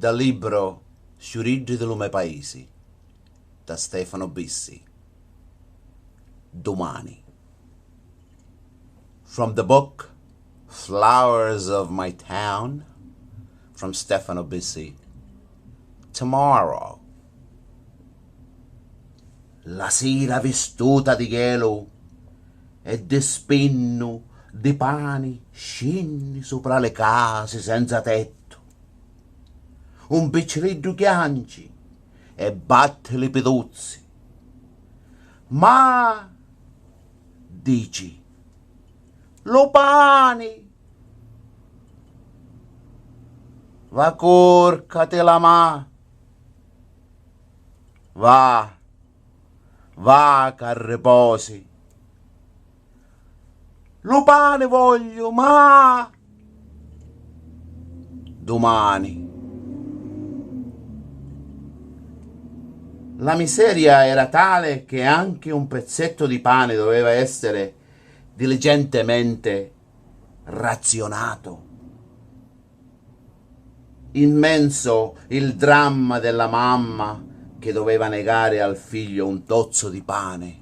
Dal libro Sciuriddi de lume paesi da Stefano Bissi. Domani. From the book Flowers of My Town, from Stefano Bissi. Tomorrow. La sera vestuta di gelo e di spinnu di pani scendi sopra le case senza tetto. Un piccirillo chianci e batte le peduzzi. Ma dici, lo pani, va corcate la ma, va che riposi. Lo pane voglio, ma domani. La miseria era tale che anche un pezzetto di pane doveva essere diligentemente razionato. Immenso il dramma della mamma che doveva negare al figlio un tozzo di pane.